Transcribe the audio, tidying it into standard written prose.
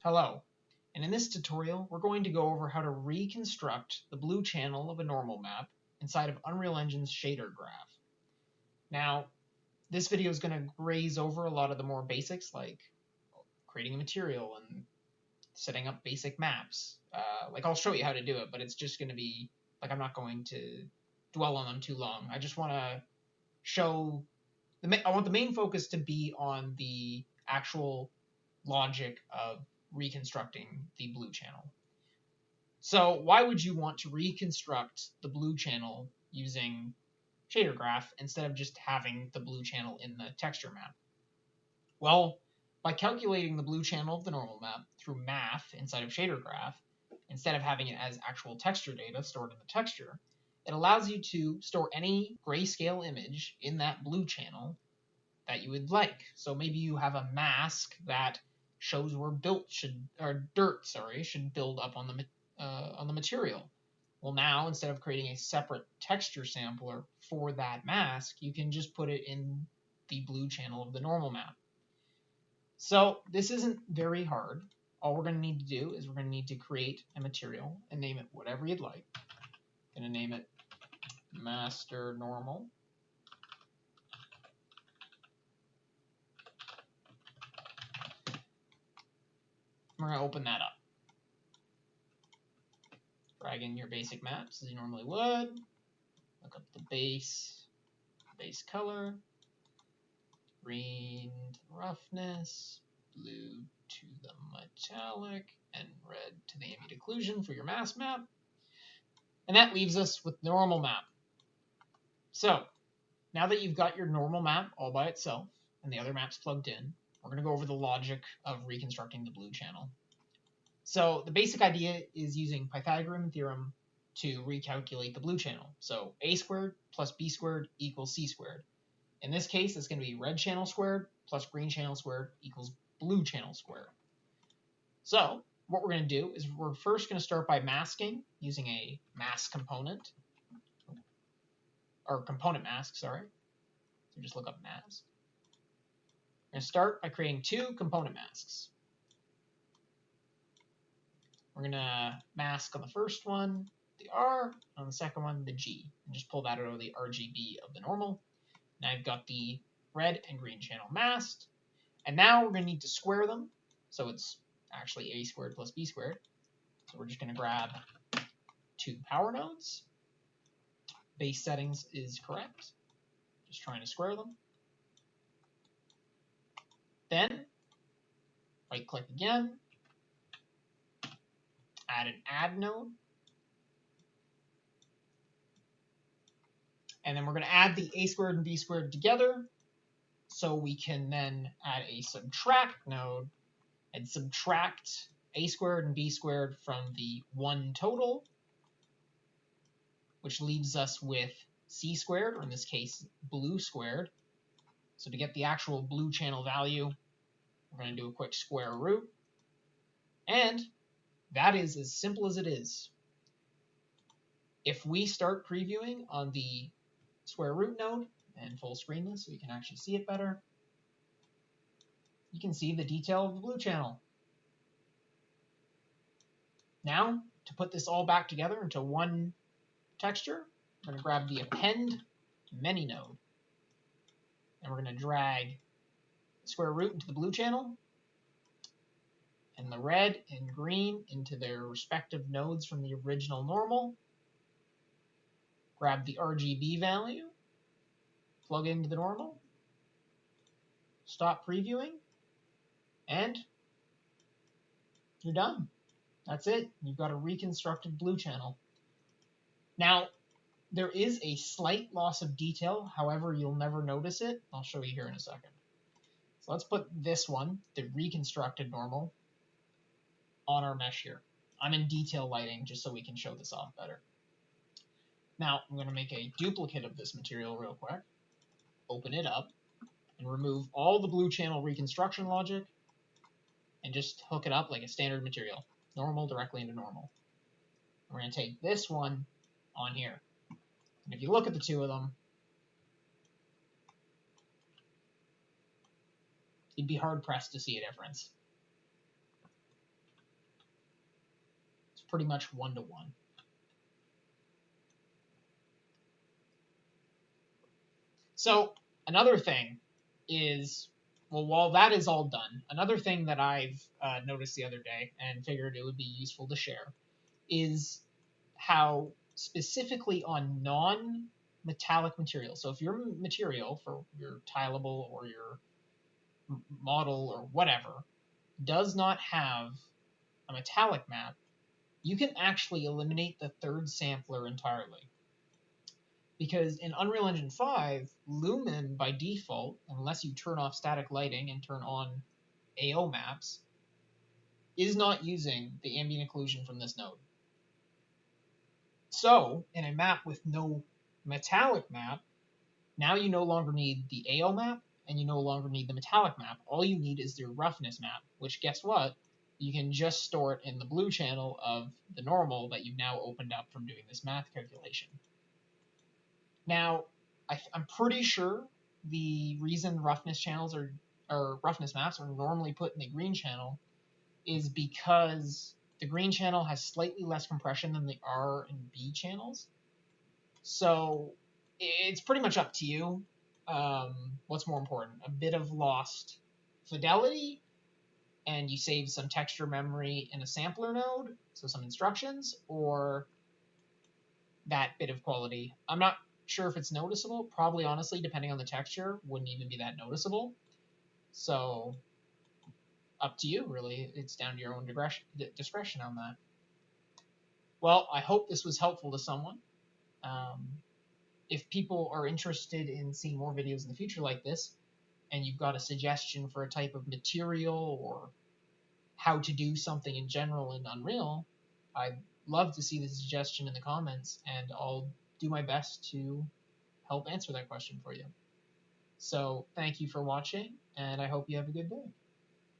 Hello, and in this tutorial we're going to go over how to reconstruct the blue channel of a normal map inside of Unreal Engine's shader graph. Now, this video is going to graze over a lot of the more basics like creating a material and setting up basic maps. I'll show you how to do it, but it's just going to be, I'm not going to dwell on them too long. I just want to show, I want the main focus to be on the actual logic of reconstructing the blue channel. So why would you want to reconstruct the blue channel using shader graph instead of just having the blue channel in the texture map? Well, by calculating the blue channel of the normal map through math inside of shader graph, instead of having it as actual texture data stored in the texture, it allows you to store any grayscale image in that blue channel that you would like. So maybe you have a mask that shows where dirt should build up on the material. Well, now instead of creating a separate texture sampler for that mask, you can just put it in the blue channel of the normal map. So this isn't very hard. All we're going to need to do is we're going to need to create a material and name it whatever you'd like. I'm going to name it master normal. We're going to open that up. Drag in your basic maps as you normally would. Look up the base color, green to the roughness, blue to the metallic, and red to the ambient occlusion for your mask map. And that leaves us with normal map. So now that you've got your normal map all by itself and the other maps plugged in, we're going to go over the logic of reconstructing the blue channel. So the basic idea is using Pythagorean theorem to recalculate the blue channel. So a squared plus b squared equals c squared. In this case, it's going to be red channel squared plus green channel squared equals blue channel squared. So what we're going to do is we're first going to start by masking using a mask component, or component mask, sorry. So just look up mask. We're going to start by creating two component masks. We're going to mask on the first one the R, on the second one the G, and just pull that out of the RGB of the normal. Now I've got the red and green channel masked, and now we're going to need to square them, so it's actually a squared plus b squared. So we're just going to grab two power nodes. Base settings is correct. Just trying to square them. Then right click again, add an add node, and then we're going to add the a squared and b squared together, so we can then add a subtract node and subtract a squared and b squared from the one total, which leaves us with c squared, or in this case blue squared. So to get the actual blue channel value, we're going to do a quick square root, and that is as simple as it is. If we start previewing on the square root node and full screen this so you can actually see it better, you can see the detail of the blue channel. Now, to put this all back together into one texture, we're going to grab the append to many node, and we're going to drag the square root into the blue channel and the red and green into their respective nodes from the original normal. Grab the RGB value, plug it into the normal, stop previewing, and you're done. That's it. You've got a reconstructed blue channel. Now, there is a slight loss of detail, however, you'll never notice it. I'll show you here in a second. So let's put this one, the reconstructed normal, on our mesh here. I'm in detail lighting just so we can show this off better. Now, I'm going to make a duplicate of this material real quick, open it up, and remove all the blue channel reconstruction logic, and just hook it up like a standard material, normal directly into normal. We're going to take this one on here. And if you look at the two of them, you'd be hard-pressed to see a difference. pretty much 1-to-1. So another thing is, well, while that is all done, another thing that I've noticed the other day and figured it would be useful to share is how specifically on non-metallic material, so if your material for your tileable or your model or whatever does not have a metallic map, you can actually eliminate the third sampler entirely. Because in Unreal Engine 5, Lumen by default, unless you turn off static lighting and turn on AO maps, is not using the ambient occlusion from this node. So, in a map with no metallic map, now you no longer need the AO map, and you no longer need the metallic map. All you need is your roughness map, which, guess what? You can just store it in the blue channel of the normal that you've now opened up from doing this math calculation. Now, I'm pretty sure the reason roughness channels or roughness maps are normally put in the green channel is because the green channel has slightly less compression than the R and B channels. So it's pretty much up to you. What's more important? A bit of lost fidelity, and you save some texture memory in a sampler node, so some instructions, or that bit of quality. I'm not sure if it's noticeable. Probably, honestly, depending on the texture, wouldn't even be that noticeable. So up to you, really. It's down to your own discretion on that. Well, I hope this was helpful to someone. If people are interested in seeing more videos in the future like this, and you've got a suggestion for a type of material or how to do something in general in Unreal, I'd love to see the suggestion in the comments, and I'll do my best to help answer that question for you. So thank you for watching, and I hope you have a good day.